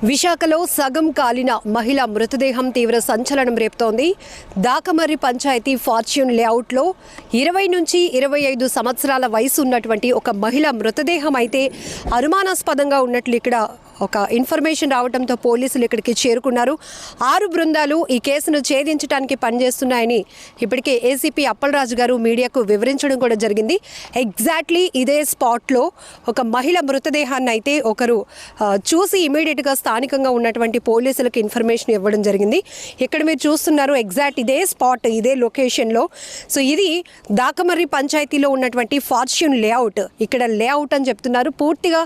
విశాఖలో సగం కాలిన మహిళ మృతదేహం తీవ్ర సంచలనం రేపుతోంది. దాకమర్రి పంచాయతీ ఫార్చ్యూన్ లేఅవుట్లో 20 నుంచి 25 సంవత్సరాల వయసు ఉన్నటువంటి ఒక మహిళ మృతదేహం అయితే అనుమానాస్పదంగా ఉన్నట్లు ఇక్కడ ఒక ఇన్ఫర్మేషన్ రావడంతో పోలీసులు ఇక్కడికి చేరుకున్నారు. 6 బృందాలు ఈ కేసును ఛేదించడానికి పనిచేస్తున్నాయని ఇప్పటికే ఏసీపీ అప్పలరాజు గారు మీడియాకు వివరించడం కూడా జరిగింది. ఎగ్జాక్ట్లీ ఇదే స్పాట్లో ఒక మహిళ మృతదేహాన్ని అయితే ఒకరు చూసి ఇమీడియట్గా స్థానికంగా ఉన్నటువంటి పోలీసులకు ఇన్ఫర్మేషన్ ఇవ్వడం జరిగింది. ఇక్కడ మీరు చూస్తున్నారు ఎగ్జాక్ట్ ఇదే స్పాట్, ఇదే లొకేషన్లో. సో ఇది దాకమర్రి పంచాయతీలో ఉన్నటువంటి ఫార్చ్యూన్ లేఅవుట్. ఇక్కడ లేఅవుట్ అని చెప్తున్నారు. పూర్తిగా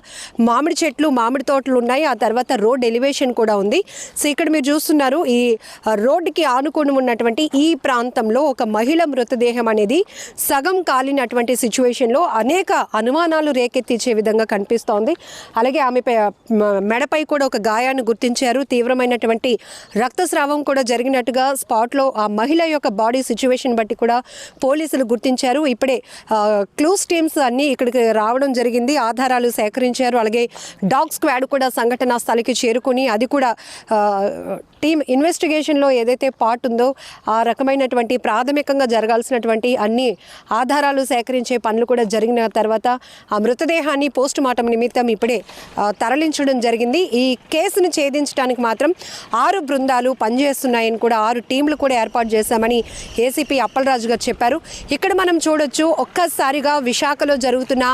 మామిడి చెట్లు, మామిడి తోటలు ఉన్నాయి. ఆ తర్వాత రోడ్ ఎలివేషన్ కూడా ఉంది. సో ఇక్కడ మీరు చూస్తున్నారు ఈ రోడ్డుకి ఆనుకొని ఉన్నటువంటి ఈ ప్రాంతంలో ఒక మహిళ మృతదేహం అనేది సగం కాలినటువంటి సిచ్యువేషన్లో అనేక అనుమానాలు రేకెత్తించే విధంగా కనిపిస్తోంది. అలాగే ఆమె మెడపై కూడా ఒక గాయాన్ని గుర్తించారు. తీవ్రమైనటువంటి రక్తస్రావం కూడా జరిగినట్టుగా స్పాట్లో ఆ మహిళ యొక్క బాడీ సిచ్యువేషన్ బట్టి కూడా పోలీసులు గుర్తించారు. ఇప్పుడే క్లూస్ టీమ్స్ అన్నీ ఇక్కడికి రావడం జరిగింది. ఆధారాలు సేకరించారు. అలాగే డాగ్ స్క్వాడ్ కూడా సంఘటనా స్థలికి చేరుకుని అది కూడా టీమ్ ఇన్వెస్టిగేషన్లో ఏదైతే పార్ట్ ఉందో ఆ రకమైనటువంటి ప్రాథమికంగా జరగాల్సినటువంటి అన్ని ఆధారాలు సేకరించే పనులు కూడా జరిగిన తర్వాత ఆ మృతదేహాన్ని పోస్ట్ మార్టం నిమిత్తం ఇప్పుడే తరలించడం జరిగింది. ఈ కేసును ఛేదించడానికి మాత్రం 6 బృందాలు పనిచేస్తున్నాయని కూడా 6 టీంలు కూడా ఏర్పాటు చేశామని ఏసీపీ అప్పలరాజు గారు చెప్పారు. ఇక్కడ మనం చూడొచ్చు ఒక్కసారిగా విశాఖలో జరుగుతున్న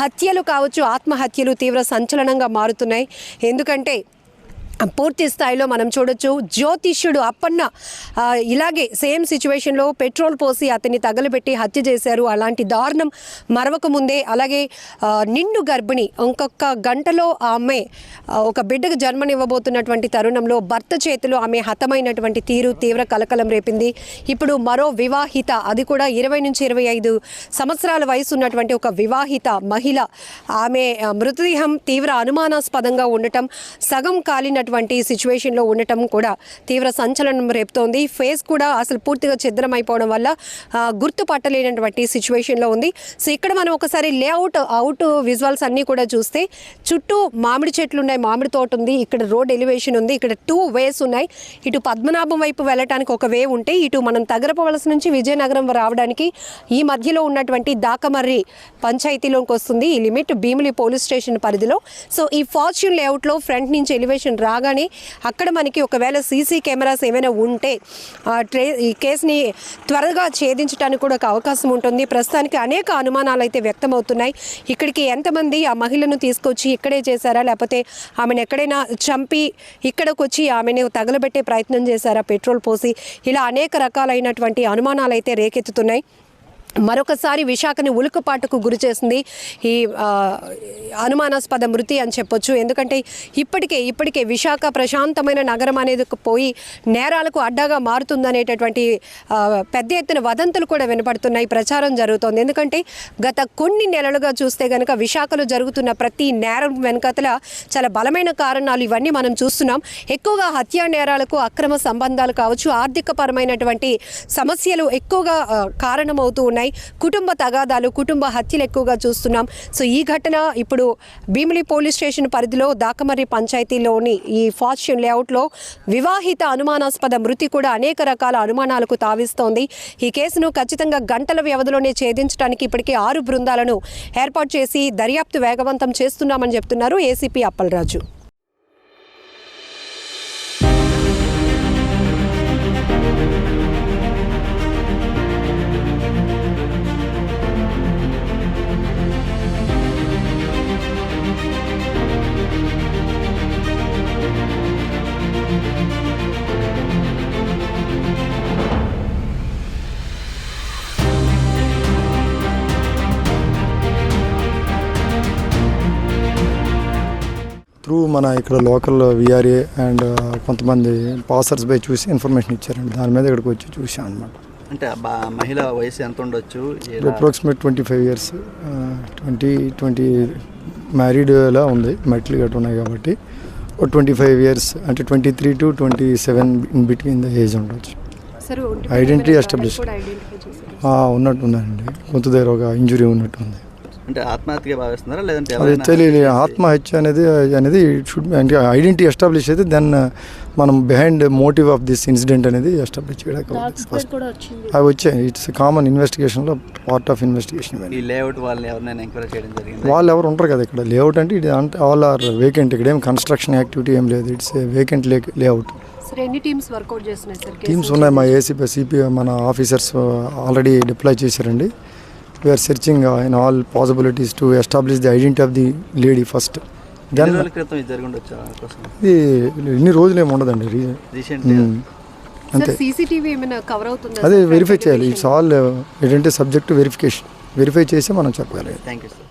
హత్యలు కావచ్చు, ఆత్మహత్యలు తీవ్ర సంచలనంగా మారుతున్నాయి. ఎందుకంటే పూర్తి స్థాయిలో మనం చూడొచ్చు జ్యోతిష్యుడు అప్పన్న ఇలాగే సేమ్ సిచ్యువేషన్లో పెట్రోల్ పోసి అతన్ని తగలబెట్టి హత్య చేశారు. అలాంటి దారుణం మరవక ముందే అలాగే నిండు గర్భిణి ఇంకొక గంటలో ఆమె ఒక బిడ్డకు జన్మనివ్వబోతున్నటువంటి తరుణంలో భర్త చేతిలో ఆమె హతమైనటువంటి తీరు తీవ్ర కలకలం రేపింది. ఇప్పుడు మరో వివాహిత, అది కూడా 20 నుంచి 25 సంవత్సరాల వయసు ఉన్నటువంటి ఒక వివాహిత మహిళ, ఆమె మృతదేహం తీవ్ర అనుమానాస్పదంగా ఉండటం, సగం కాలినటువంటి సిచ్యువేషన్లో ఉండటం కూడా తీవ్ర సంచలనం రేపుతోంది. ఫేస్ కూడా అసలు పూర్తిగా ఛిద్రమైపోవడం వల్ల గుర్తుపట్టలేనటువంటి సిచ్యువేషన్లో ఉంది. సో ఇక్కడ మనం ఒకసారి అవుట్ విజువల్స్ అన్నీ కూడా చూస్తే చుట్టూ మామిడి చెట్లు ఉన్నాయి, మామిడి తోట ఉంది, ఇక్కడ రోడ్ ఎలివేషన్ ఉంది, ఇక్కడ 2 వేస్ ఉన్నాయి. ఇటు పద్మనాభం వైపు వెళ్ళడానికి ఒక వే ఉంటే ఇటు మనం తగరపవలస నుంచి విజయనగరం రావడానికి ఈ మధ్యలో ఉన్నటువంటి దాకమర్రి పంచాయతీలోకి వస్తుంది. ఈ లిమిట్ భీమిలి పోలీస్ స్టేషన్ పరిధిలో. సో ఈ ఫార్చ్యూన్ లేఅవుట్లో ఫ్రంట్ నుంచి ఎలివేషన్ రాగానే అక్కడ మనకి ఒకవేళ సీసీ కెమెరాస్ ఏమైనా ఉంటే ఈ కేసుని త్వరగా ఛేదించడానికి కూడా ఒక అవకాశం ఉంటుంది. ప్రస్తుతానికి అనేక అనుమానాలు అయితే వ్యక్తమవుతున్నాయి. ఇక్కడికి ఎంతమంది ఆ మహిళను తీసుకొచ్చి ఇక్కడే చేశారా, లేకపోతే ఆమెను ఎక్కడైనా చంపి ఇక్కడికి వచ్చి ఆమెను తగలబెట్టే ప్రయత్నం చేశారా పెట్రోల్ పోసి, ఇలా అనేక రకాలైనటువంటి అనుమానాలు అయితే రేకెత్తుతున్నాయి. మరొకసారి విశాఖని ఉలుకుపాటుకు గురి చేసింది ఈ అనుమానాస్పద మృతి అని చెప్పొచ్చు. ఎందుకంటే ఇప్పటికే విశాఖ ప్రశాంతమైన నగరం అనేది పోయి నేరాలకు అడ్డాగా మారుతుందనేటటువంటి పెద్ద ఎత్తున వదంతులు కూడా వినపడుతున్నాయి, ప్రచారం జరుగుతోంది. ఎందుకంటే గత కొన్ని నెలలుగా చూస్తే కనుక విశాఖలో జరుగుతున్న ప్రతి నేరం వెనుకతల చాలా బలమైన కారణాలు ఇవన్నీ మనం చూస్తున్నాం. ఎక్కువగా హత్యా నేరాలకు అక్రమ సంబంధాలు కావచ్చు, ఆర్థిక పరమైనటువంటి సమస్యలు ఎక్కువగా కారణమవుతూ ఉన్నాయి. కుటుంబ తగాదాలు, కుటుంబ హత్యలు ఎక్కువగా చూస్తున్నాం. సో ఈ ఘటన ఇప్పుడు భీమిలి పోలీస్ స్టేషన్ పరిధిలో దాకమర్రి పంచాయతీలోని ఈ ఫార్చ్యూన్ లేఅవుట్లో వివాహిత అనుమానాస్పద మృతి కూడా అనేక రకాల అనుమానాలకు తావిస్తోంది. ఈ కేసును ఖచ్చితంగా గంటల వ్యవధిలోనే ఛేదించడానికి ఇప్పటికే 6 బృందాలను ఏర్పాటు చేసి దర్యాప్తు వేగవంతం చేస్తున్నామని చెప్తున్నారు ఏసీపీ అప్పలరాజు. త్రూ మన ఇక్కడ లోకల్ విఆర్ఏ అండ్ కొంతమంది పాసర్స్ బై చూసి ఇన్ఫర్మేషన్ ఇచ్చారండి. దాని మీద ఇక్కడికి వచ్చి చూసాం అనమాట. అంటే మహిళ వయసు ఎంత ఉండొచ్చు? అప్రాక్సిమేట్ 25 years, 20 మ్యారీడ్లా ఉంది, మెట్లు గట్టు ఉన్నాయి కాబట్టి 25 years అంటే 23 to 27 in between the age ఉండొచ్చు. ఐడెంటిటీ ఎస్టాబ్లిష్ ఉన్నట్టుందండి. కొంత దగ్గర ఒక ఇంజురీ ఉన్నట్టుంది. అంటే ఆత్మహత్యగా భావిస్తున్నారా లేదంటే అది ఎవరైనా తెలియదు. ఆత్మహత్య అనేది షుడ్ అంటే ఐడెంటిటీ ఎస్టాబ్లిష్ అయితే దెన్ మనం behind motive of this incident అనేది ఎస్టాబ్లిష్ చేయడానికి ఫస్ట్ అవి వచ్చాయి. ఇట్స్ కామన్ ఇన్వెస్టిగేషన్లో పార్ట్ ఆఫ్ ఇన్వెస్టిగేషన్. ఈ లేఅవుట్ వాళ్ళని ఎవరినైనా ఎంక్వైరీ చేయడం జరిగింది? వాళ్ళు ఎవరు ఉంటారు కదా ఇక్కడ. లేఅవుట్ అంటే ఇది అంటే ఆల్ ఆర్ వేకెంట్. ఇక్కడ ఏం కన్స్ట్రక్షన్ యాక్టివిటీ ఏం లేదు. It's vacant layout. సార్ ఎన్ని టీమ్స్ వర్కౌట్ చేస్తున్నాయి సార్? టీమ్స్ ఉన్నాయి. మా ఏసీపీ సిపి మన ఆఫీసర్స్ ఆల్రెడీ డిప్లాయ్ చేశారండి. We are searching in all possibilities to establish the identity of the lady first. Then ఎన్ని రోజుల క్రితం ఇది జరిగి ఉండొచ్చు కోసం? ఇది ఇన్ని రోజులు ఏమి ఉండదండి. రీసెంట్ అంతే. సార్ సీసీటీవీ ఏమైనా కవర్ అవుతుందా? అదే వెరిఫై చేయాలి. ఇట్స్ ఆల్ ఏంటంటే సబ్జెక్ట్ వెరిఫికేషన్. వెరిఫై చేసి మనం చెప్పగలిగాం. Thank you sir.